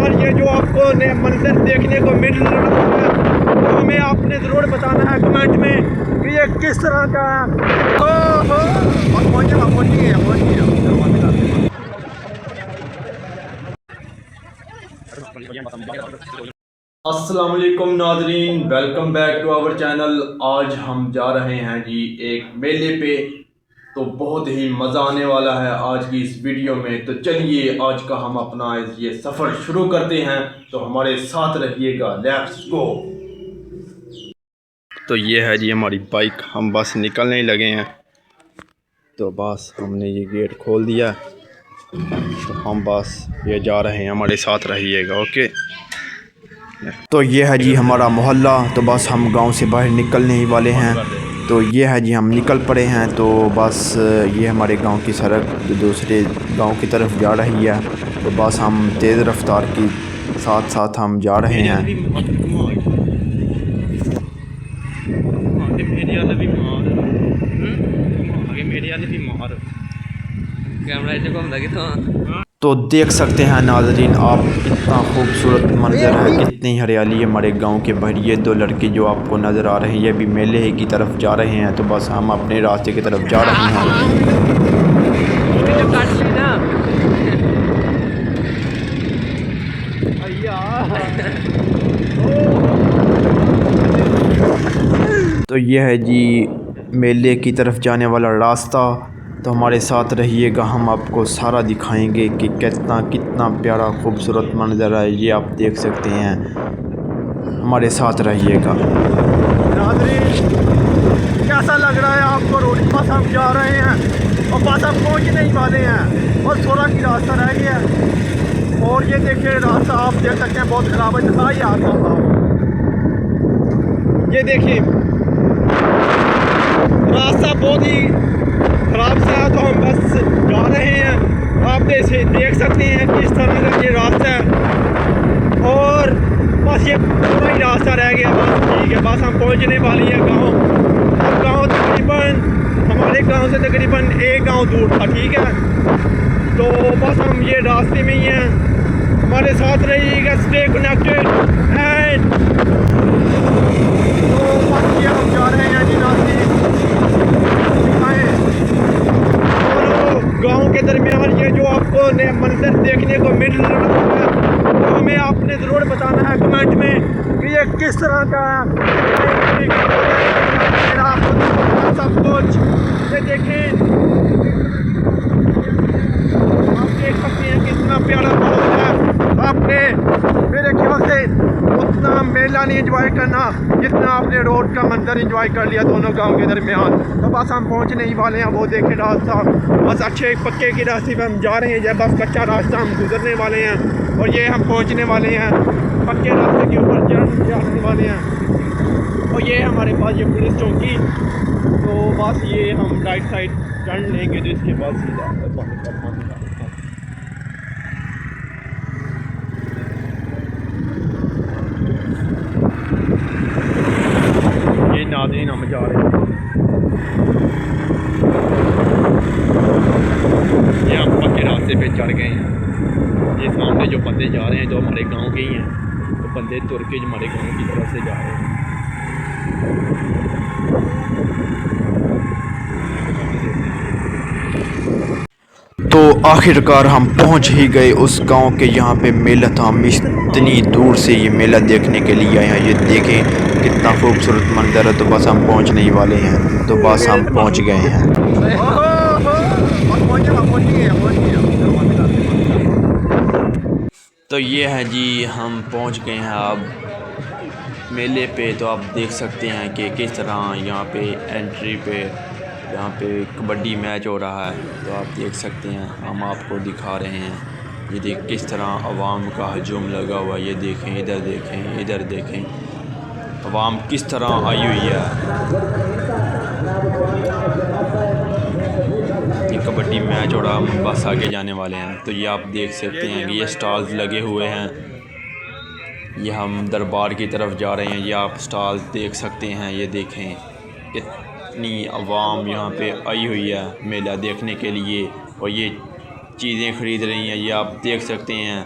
दरमियान ये जो आपको मंजर देखने को मिल रहा है तो हमें आपने ज़रूर बताना है कमेंट में कि ये किस तरह का है। अस्सलाम वालेकुम नाज़रीन, welcome back to our channel. आज हम जा रहे हैं जी एक मेले पे, तो बहुत ही मज़ा आने वाला है आज की इस वीडियो में। तो चलिए आज का हम अपना ये सफ़र शुरू करते हैं, तो हमारे साथ रहिएगा। Let's go. तो ये है जी हमारी बाइक, हम बस निकलने ही लगे हैं। तो बस हमने ये गेट खोल दिया, तो हम बस ये जा रहे हैं, हमारे साथ रहिएगा। ओके। तो ये है जी हमारा मोहल्ला, तो बस हम गांव से बाहर निकलने ही वाले हैं। तो ये है जी हम निकल पड़े हैं। तो बस ये हमारे गांव की सड़क जो दूसरे गांव की तरफ जा रही है। तो बस हम तेज़ रफ्तार के साथ साथ हम जा रहे हैं। तो देख सकते हैं नाज़रीन आप, कितना खूबसूरत मंजर है, कितनी हरियाली है हमारे गांव के बाहर। ये दो लड़के जो आपको नज़र आ रहे हैं ये भी मेले की तरफ जा रहे हैं। तो बस हम अपने रास्ते की तरफ जा रहे हैं। तो ये है जी मेले की तरफ जाने वाला रास्ता। तो हमारे साथ रहिएगा, हम आपको सारा दिखाएंगे कि कितना प्यारा खूबसूरत मंजर है। ये आप देख सकते हैं, हमारे साथ रहिएगा। कैसा लग रहा है आपको? रोड बस हम जा रहे हैं और बस हम पहुंच नहीं वाले हैं और थोड़ा की रास्ता रह गया। और ये देखिए रास्ता आप देख सकते हैं बहुत ख़राब है। दिखाई आता हूँ, ये देखिए रास्ता बहुत ही ख़राब सा है। तो हम बस जा रहे हैं, आप देख सकते हैं किस तरह का ये रास्ता है। और बस ये पूरा ही रास्ता रह गया। बस ठीक है, बस हम पहुंचने वाली हैं गांव। और गांव तकरीबन हमारे गांव से तकरीबन एक गांव दूर था, ठीक है। तो बस हम ये रास्ते में ही हैं, हमारे साथ रहिएगा, स्टे कनेक्टेड। एंड तो बस ये हम जा रहे हैं जी रास्ते गांव के दरमियान ये जो आपको मंजर देखने को मिल रहा है तो हमें आपने ज़रूर बताना है कमेंट में कि ये किस तरह का है। सब कुछ ये देखें, आप देख सकते हैं कितना प्यारा माहौल है। आपने मेरे ख्याल से उतना मेला नहीं एंजॉय करना जितना आपने रोड का मंजर एंजॉय कर लिया दोनों गांव के दरमियान। तो बस हम पहुंचने ही वाले हैं, वो देखें रास्ता बस अच्छे पक्के के रास्ते पे हम जा रहे हैं। बस कच्चा रास्ता हम गुजरने वाले हैं और ये हम पहुंचने वाले हैं पक्के रास्ते के ऊपर जाने वाले हैं। और ये हमारे पास ये पुलिस चौकी, तो बस ये हम राइट साइड टर्न लेंगे तो इसके बाद सीधा ये नाज़रीन हम जा रहे हैं। ये हम पक्के रास्ते पे चढ़ गए हैं। ये सामने जो बंदे जा रहे हैं जो हमारे गांव के ही हैं, तो बंदे तुर के हमारे गांव की तरफ से जा रहे हैं। तो आखिरकार हम पहुंच ही गए उस गांव के, यहाँ पे मेला था। हम इतनी दूर से ये मेला देखने के लिए आए हैं। ये देखें कितना खूबसूरत मंजर है। तो बस हम पहुंचने ही वाले हैं, तो बस हम पहुंच गए हैं। तो ये है जी हम पहुंच गए हैं अब मेले पे। तो आप देख सकते हैं कि किस तरह यहाँ पे एंट्री पे यहाँ पे कबड्डी मैच हो रहा है। तो आप देख सकते हैं, हम आपको दिखा रहे हैं। ये देख किस तरह अवाम का हजूम लगा हुआ। ये देखें, इधर देखें, इधर देखें, अवाम किस तरह आई हुई है। ये कबड्डी मैच हो रहा, हम बस आगे जाने वाले हैं। तो ये आप देख सकते हैं कि ये स्टॉल्स लगे हुए हैं। ये हम दरबार की तरफ जा रहे हैं। ये आप स्टॉल देख सकते हैं। ये देखें कितनी अवाम यहाँ पे आई हुई है मेला देखने के लिए, और ये चीज़ें ख़रीद रही हैं। ये आप देख सकते हैं